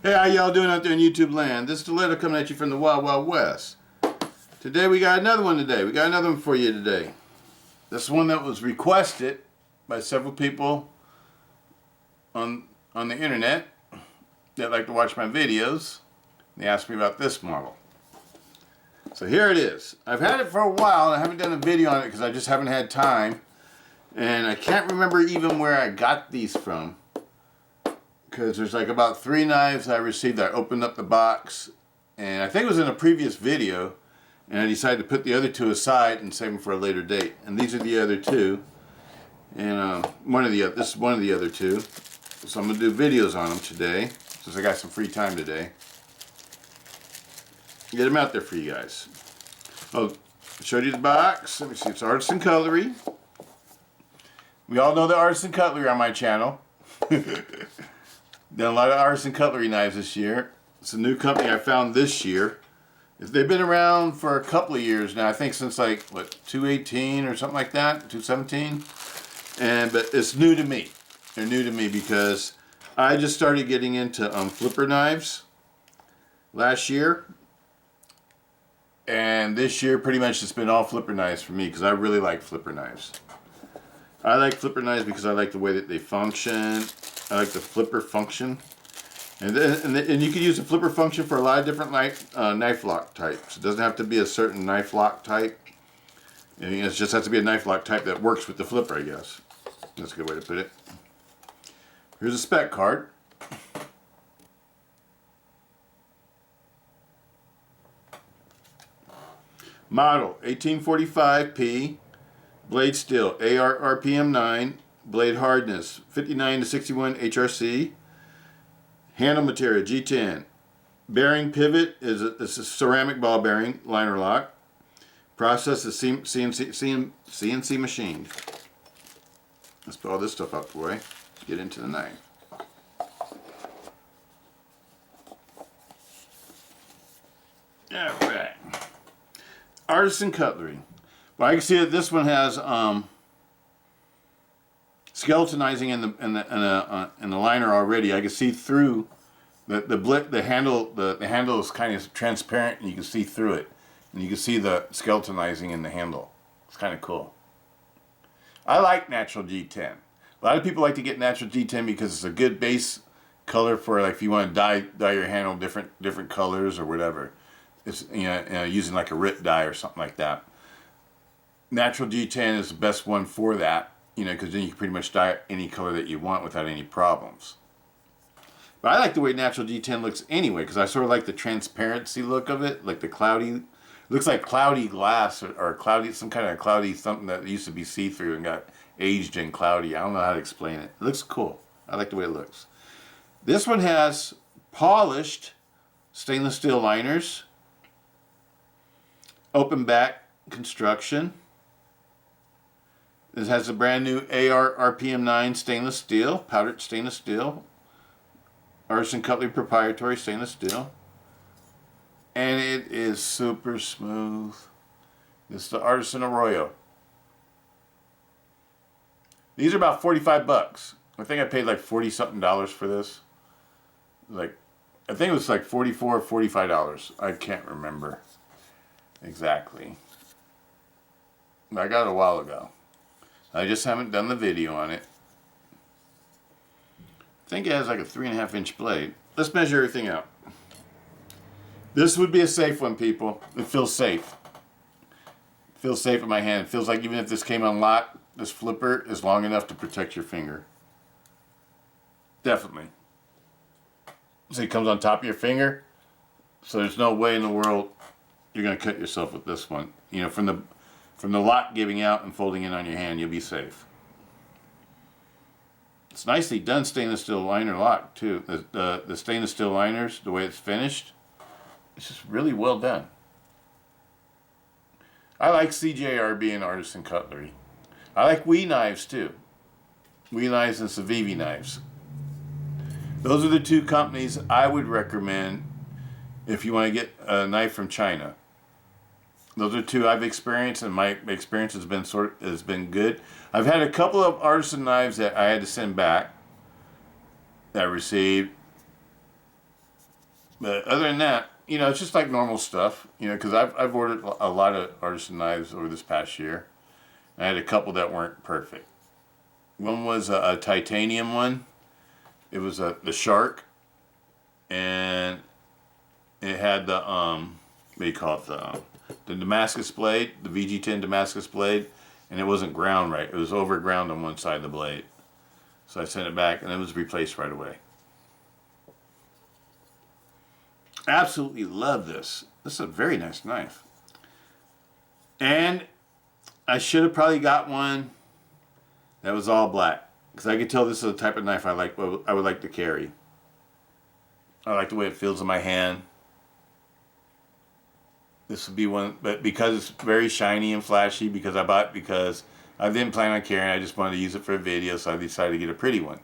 Hey, how y'all doing out there in YouTube land? This is Stiletto coming at you from the Wild Wild West. Today we got another one today. We got another one for you today. This is one that was requested by several people on the internet that like to watch my videos. They asked me about this model. So here it is. I've had it for a while and I haven't done a video on it because I just haven't had time. And I can't remember even where I got these from. Because there's like about 3 knives I received. I opened up the box and I think it was in a previous video, and I decided to put the other 2 aside and save them for a later date. And these are the other 2, and this is one of the other 2. So I'm gonna do videos on them today since I got some free time today. Get them out there for you guys. Oh, I showed you the box. Let me see. It's Artisan Cutlery. We all know the Artisan Cutlery on my channel. Done a lot of Artisan Cutlery knives this year. It's a new company I found this year. They've been around for a couple of years now. I think since like, what, 2018 or something like that? 2017? But it's new to me. They're new to me because I just started getting into flipper knives last year. And this year pretty much it's been all flipper knives for me because I really like flipper knives. I like flipper knives because I like the way that they function. I like the flipper function, and you can use the flipper function for a lot of different knife lock types. It doesn't have to be a certain knife lock type. It just has to be a knife lock type that works with the flipper, I guess. That's a good way to put it. Here's a spec card. Model 1845P, blade steel, RPM 9. Blade hardness 59 to 61 HRC. Handle material G10. Bearing pivot is a ceramic ball bearing, liner lock. Process is CNC machined. Let's put all this stuff out the way. Get into the knife. Alright. Artisan Cutlery. Well, I can see that this one has skeletonizing in the liner already. I can see through the handle. The handle is kind of transparent, and you can see through it, and you can see the skeletonizing in the handle. It's kind of cool. I like natural G10. A lot of people like to get natural G10 because it's a good base color for, like, if you want to dye your handle different colors or whatever. It's using like a RIP dye or something like that. Natural G10 is the best one for that. Because then you can pretty much dye any color that you want without any problems. But I like the way natural G10 looks anyway, because I sort of like the transparency look of it, like the cloudy, looks like cloudy glass or cloudy, some kind of cloudy something that used to be see-through and got aged and cloudy. I don't know how to explain it. It looks cool. I like the way it looks. This one has polished stainless steel liners, open back construction. This has a brand new RPM 9 stainless steel, powdered stainless steel, Artisan Cutlery proprietary stainless steel, and it is super smooth. This is the Artisan Arroyo. These are about 45 bucks. I think I paid like 40 something dollars for this. I think it was like 44 or 45 dollars. I can't remember exactly. But I got it a while ago. I just haven't done the video on it. I think it has like a 3.5 inch blade. Let's measure everything out. This would be a safe one, people. It feels safe. It feels safe in my hand. It feels like even if this came unlocked, this flipper is long enough to protect your finger. Definitely. So it comes on top of your finger. So there's no way in the world you're going to cut yourself with this one. From the lock giving out and folding in on your hand, you'll be safe. It's nicely done stainless steel liner lock too. The stainless steel liners, the way it's finished, it's just really well done. I like CJRB and Artisan Cutlery. I like WE knives too. WE knives and Civivi knives. Those are the 2 companies I would recommend if you want to get a knife from China. Those are 2 I've experienced, and my experience has been good. I've had a couple of artisan knives that I had to send back that I received, But other than that, you know, it's just like normal stuff. You know, because I've ordered a lot of artisan knives over this past year. I had a couple that weren't perfect. One was a titanium one. It was the shark, and it had the what do you call it, the Damascus blade, the VG10 Damascus blade, and it wasn't ground right. It was over ground on one side of the blade. So I sent it back, and it was replaced right away. Absolutely love this. This is a very nice knife. And I should have probably got one that was all black, because I could tell this is the type of knife I would like to carry. I like the way it feels in my hand. This would be one, but because it's very shiny and flashy, because I bought it because I didn't plan on carrying it, I just wanted to use it for a video, so I decided to get a pretty one.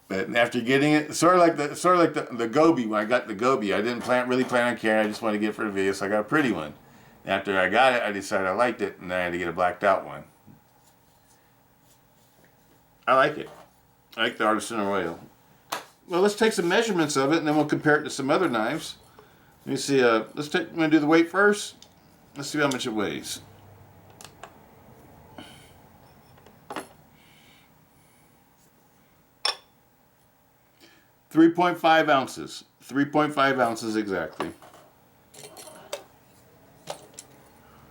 But after getting it, sort of like the Gobi, when I got the Gobi, I didn't really plan on carrying it, I just wanted to get it for a video, so I got a pretty one. After I got it, I decided I liked it, and then I had to get a blacked out one. I like it. I like the Artisan Arroyo. Well, let's take some measurements of it, and then we'll compare it to some other knives. Let me see. I'm going to do the weight first. Let's see how much it weighs. .5 ounces. 3.5 ounces exactly.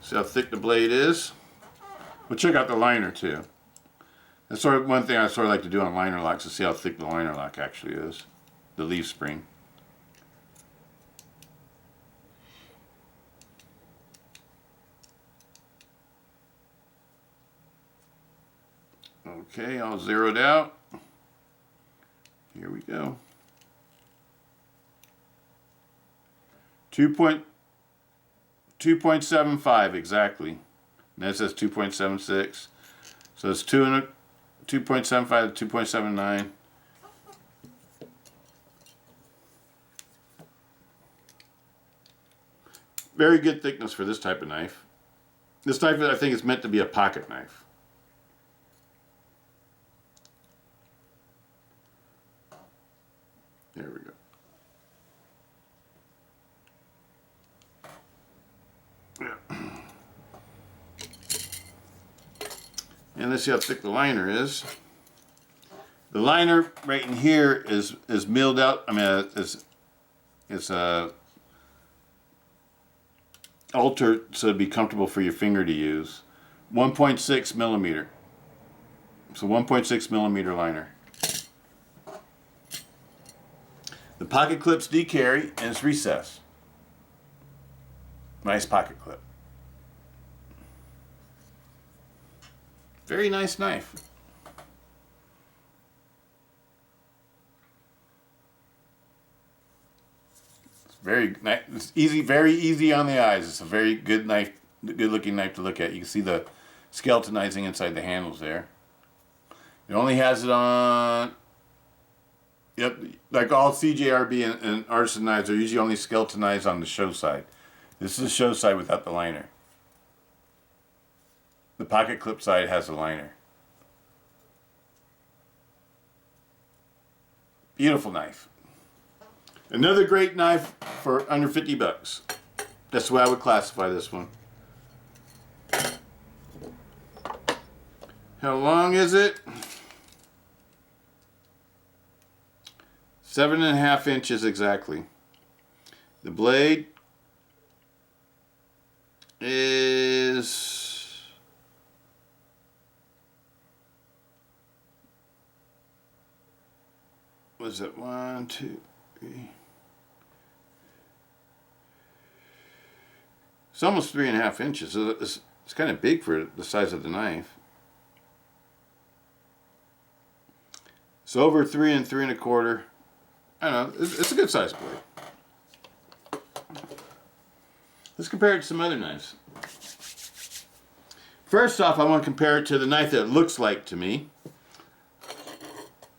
See how thick the blade is? We'll check out the liner too. That's sort of one thing I sort of like to do on liner locks, is see how thick the liner lock actually is. The leaf spring. Okay, all zeroed out. Here we go. 2.75 exactly. And that says 2.76. So it's 2.75 to 2.79. Very good thickness for this type of knife. This knife, I think, is meant to be a pocket knife. There we go. And let's see how thick the liner is. The liner right in here is milled out. I mean, it's altered so it'd be comfortable for your finger to use. 1.6 millimeter. So 1.6 millimeter liner. The pocket clip's D-carry and it's recessed. Nice pocket clip. Very nice knife. It's very nice. It's easy, very easy on the eyes. It's a very good knife, good looking knife to look at. You can see the skeletonizing inside the handles there. It only has it on. Yep, like all CJRB and artisan knives are usually only skeletonized on the show side. This is the show side without the liner. The pocket clip side has a liner. Beautiful knife. Another great knife for under 50 bucks. That's the way I would classify this one. How long is it? 7.5 inches exactly. The blade is was it 1, 2, 3? It's almost 3.5 inches. It's kind of big for the size of the knife. It's over 3 and 3 1/4. I don't know. It's a good size blade. Let's compare it to some other knives. First off, I want to compare it to the knife that it looks like to me.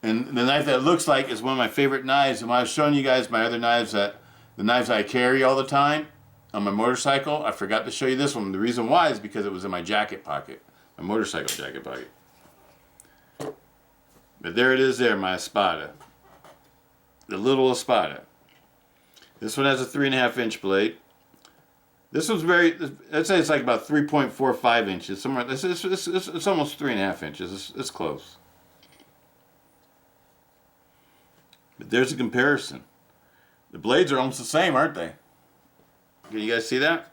And the knife that it looks like is one of my favorite knives. And when I was showing you guys my other knives, the knives I carry all the time on my motorcycle, I forgot to show you this one. The reason why is because it was in my jacket pocket, my motorcycle jacket pocket. But there it is there, my Espada. The little Espada. This one has a 3.5-inch blade. This one's very, I'd say it's like about 3.45 inches. Somewhere, it's almost 3.5 inches. It's close. But there's a comparison. The blades are almost the same, aren't they? Can you guys see that?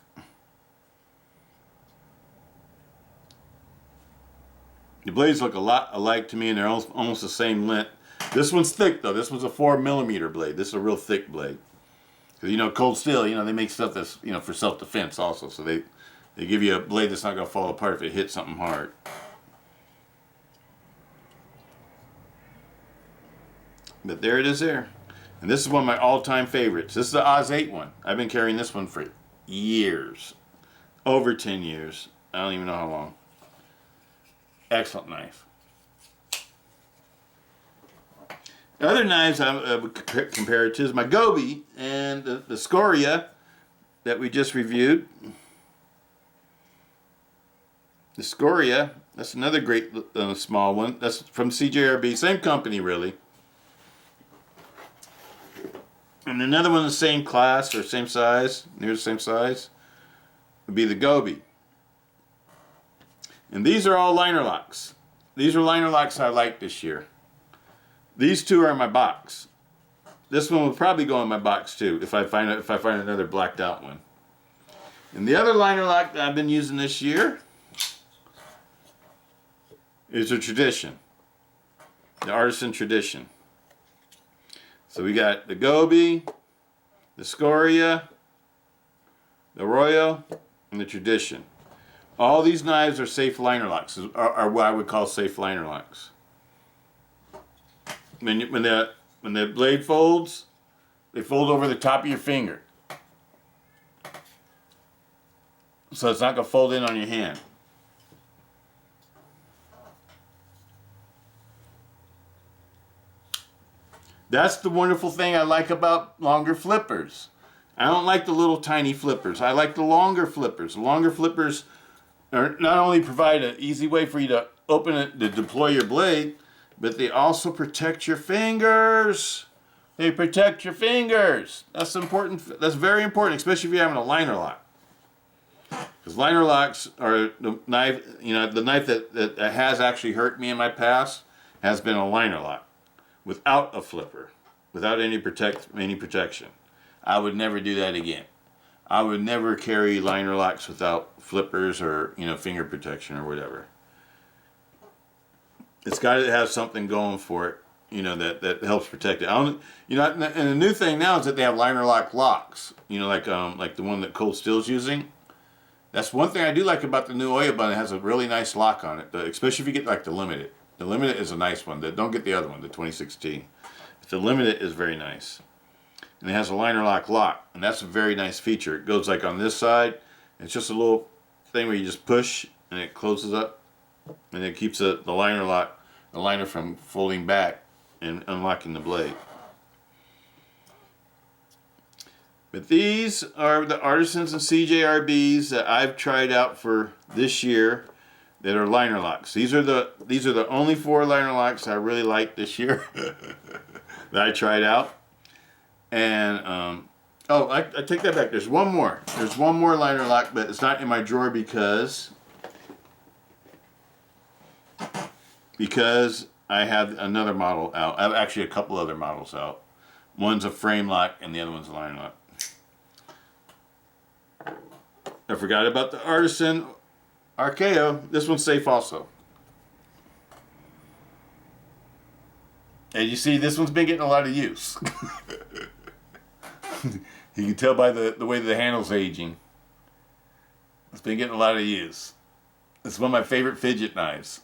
The blades look a lot alike to me, and they're almost the same length. This one's thick, though. This one's a 4mm blade. This is a real thick blade. Because, you know, Cold Steel, you know, they make stuff that's, you know, for self-defense also. So they give you a blade that's not going to fall apart if it hits something hard. But there it is there. And this is one of my all-time favorites. This is the Oz 8 one. I've been carrying this one for years. Over 10 years. I don't even know how long. Excellent knife. The other knives I would compare it to is my Gobi and the Scoria that we just reviewed. The Scoria, that's another great small one. That's from CJRB, same company really. And another one in the same class or same size, near the same size, would be the Gobi. And these are all liner locks. These are liner locks I like this year. These two are in my box. This one will probably go in my box too if I find another blacked out one. And the other liner lock that I've been using this year is a Tradition, the Artisan Tradition. So we got the Gobi, the Scoria, the Arroyo, and the Tradition. All these knives are safe liner locks, are what I would call safe liner locks. When the blade folds, they fold over the top of your finger. So it's not going to fold in on your hand. That's the wonderful thing I like about longer flippers. I don't like the little tiny flippers. I like the longer flippers. The longer flippers not only provide an easy way for you to open it, to deploy your blade, but they also protect your fingers. They protect your fingers. That's important. That's very important, especially if you're having a liner lock. Because liner locks are the knife, you know, the knife that has actually hurt me in my past has been a liner lock. Without a flipper, without any protection. I would never do that again. I would never carry liner locks without flippers or, you know, finger protection or whatever. It's got to have something going for it, you know, that helps protect it. You know, and the new thing now is that they have liner lock locks, you know, like the one that Cold Steel's using. That's one thing I do like about the new Oya Bun. It has a really nice lock on it, especially if you get like the Limited. The Limited is a nice one. Don't get the other one, the 2016. But the Limited is very nice. And it has a liner lock, and that's a very nice feature. It goes like on this side. It's just a little thing where you just push, and it closes up, and it keeps the liner from folding back and unlocking the blade. But these are the Artisans and CJRBs that I've tried out for this year that are liner locks. These are the only 4 liner locks I really like this year that I tried out. And oh, I take that back. There's one more. There's one more liner lock, but it's not in my drawer because I have another model out. I have actually a couple other models out. One's a frame lock and the other one's a liner lock. I forgot about the Artisan Arroyo. This one's safe also. And you see, this one's been getting a lot of use. You can tell by the way the handle's aging. It's been getting a lot of use. It's one of my favorite fidget knives.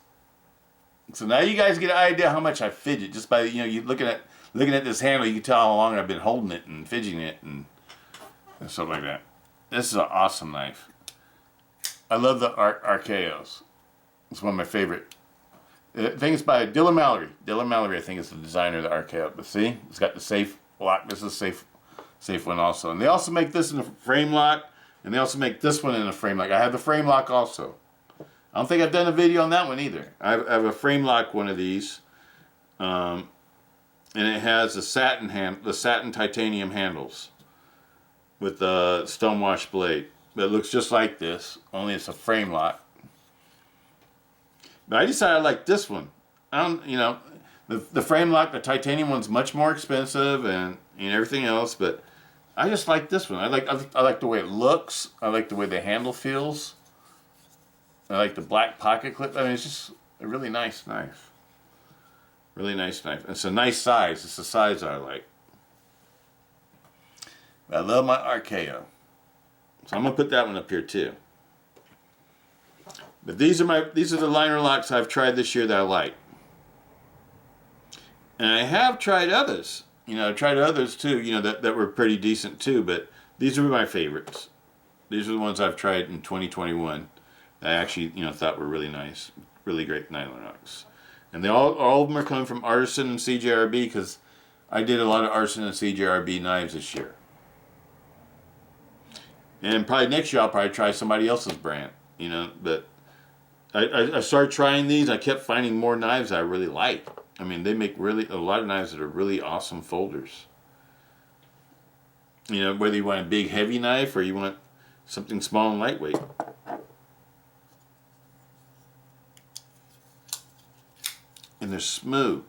So now you guys get an idea how much I fidget just by, you know, you looking at this handle. You can tell how long I've been holding it and fidgeting it and stuff like that. This is an awesome knife. I love the Arroyos. It's one of my favorite. I think it's by Dylan Mallory. Dylan Mallory, I think, is the designer of the Arroyo. But see, it's got the safe lock. This is a safe one also. And they also make this in a frame lock, and they also make this one in a frame lock. I have the frame lock also. I don't think I've done a video on that one either. I have a frame lock one of these. And it has the satin titanium handles with the stonewash blade. It looks just like this, only it's a frame lock. But I decided I like this one. The frame lock, the titanium one's much more expensive and everything else, but I just like this one. I like the way it looks. I like the way the handle feels. I like the black pocket clip. I mean, it's just a really nice knife. Really nice knife. It's a nice size. It's the size I like. I love my Archaeo. So I'm gonna put that one up here too. But these are the liner locks I've tried this year that I like. And I have tried others. I tried others too, that were pretty decent too, but these are my favorites. These are the ones I've tried in 2021 that I actually, thought were really nice. Really great nylon locks. And they all of them are coming from Artisan and CJRB because I did a lot of Artisan and CJRB knives this year. And probably next year I'll probably try somebody else's brand, but I started trying these. I kept finding more knives I really like. I mean, they make really a lot of knives that are really awesome folders. Whether you want a big heavy knife or you want something small and lightweight. And they're smooth.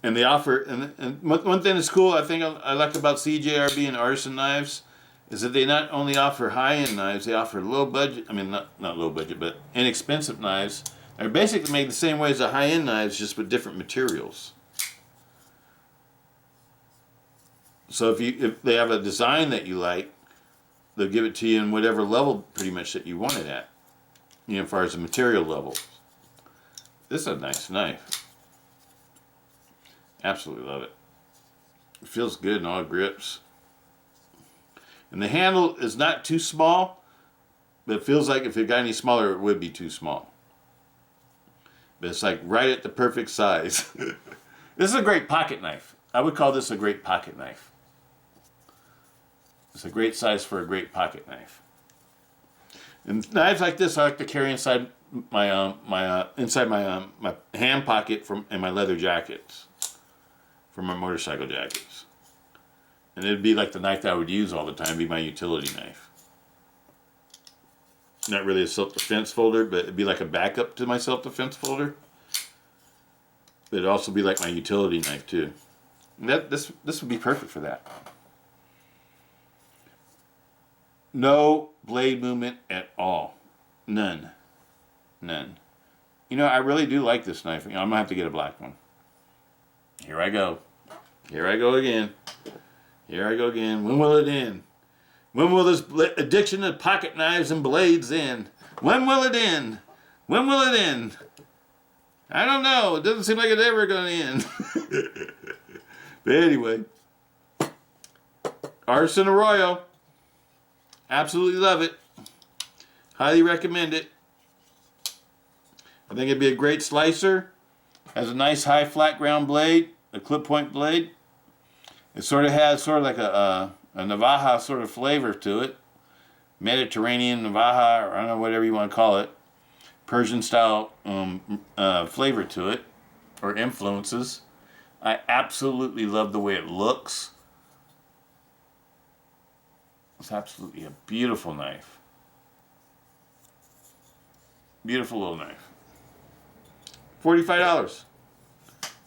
And they offer, and one thing that's cool, I think I like about CJRB and Artisan knives, is that they not only offer high-end knives, they offer low budget, not low budget, but inexpensive knives. They're basically made the same way as the high-end knives, just with different materials. So if they have a design that you like, they'll give it to you in whatever level pretty much that you want it at, as far as the material level. This is a nice knife. Absolutely love it. It feels good in all grips. And the handle is not too small, but it feels like if it got any smaller, it would be too small. But it's like right at the perfect size. This is a great pocket knife. I would call this a great pocket knife. It's a great size for a great pocket knife. And knives like this I like to carry inside my my hand pocket in my leather jackets, for my motorcycle jackets. And it'd be like the knife that I would use all the time. It'd be my utility knife. Not really a self-defense folder, but it'd be like a backup to my self-defense folder. But it'd also be like my utility knife too. And this would be perfect for that. No blade movement at all. None. I really do like this knife. I'm gonna have to get a black one. Here I go. Here I go again. When will it end? When will this addiction to pocket knives and blades end? When will it end? I don't know. It doesn't seem like it's ever going to end. But anyway, Artisan Arroyo. Absolutely love it. Highly recommend it. I think it'd be a great slicer. Has a nice high flat ground blade, a clip point blade. It has like a Navaja sort of flavor to it. Mediterranean Navaja, or I don't know, whatever you want to call it. Persian style flavor to it, or influences. I absolutely love the way it looks. It's absolutely a beautiful knife. Beautiful little knife. $45.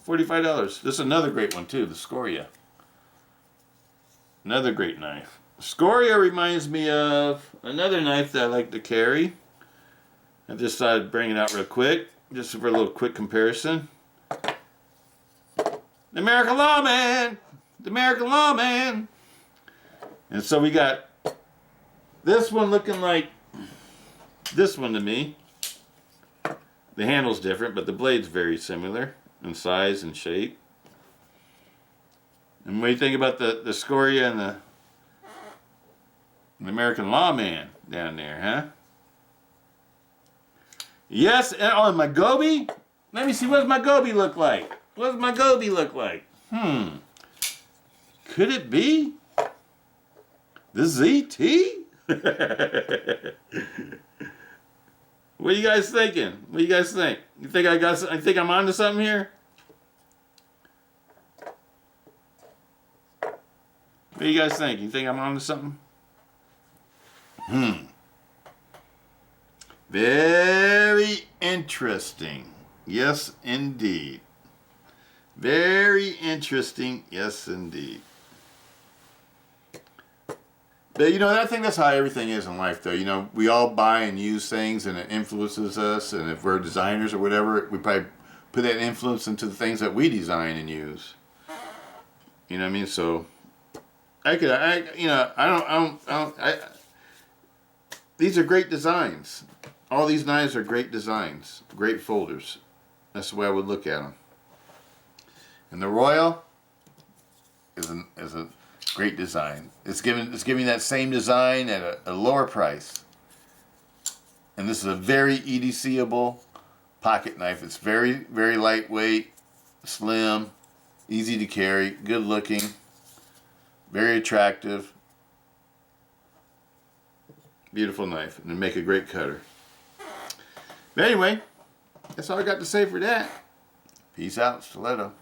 $45. This is another great one too, the Scoria. Another great knife. Scoria reminds me of another knife that I like to carry. I just thought I'd bring it out real quick, just for a little quick comparison. The American Lawman! The American Lawman! And so we got this one looking like this one to me. The handle's different, but the blade's very similar in size and shape. And what do you think about the Scoria and the American Lawman down there, huh? Yes, and my Gobi? Let me see, what does my Gobi look like? Could it be the ZT? What are you guys thinking? What do you guys think? You think I think I'm onto something here? What do you guys think? You think I'm onto something? Very interesting. Yes, indeed. Very interesting. Yes, indeed. But you know, I think that's how everything is in life, though. You know, we all buy and use things, and it influences us. And if we're designers or whatever, we probably put that influence into the things that we design and use. You know what I mean? So, these are great designs. All these knives are great designs, great folders. That's the way I would look at them. And the Royal is a great design. It's giving that same design at a lower price. And this is a very EDC-able pocket knife. It's very, very lightweight, slim, easy to carry, good looking, very attractive. Beautiful knife, and they make a great cutter. But anyway, that's all I got to say for that. Peace out, Stiletto.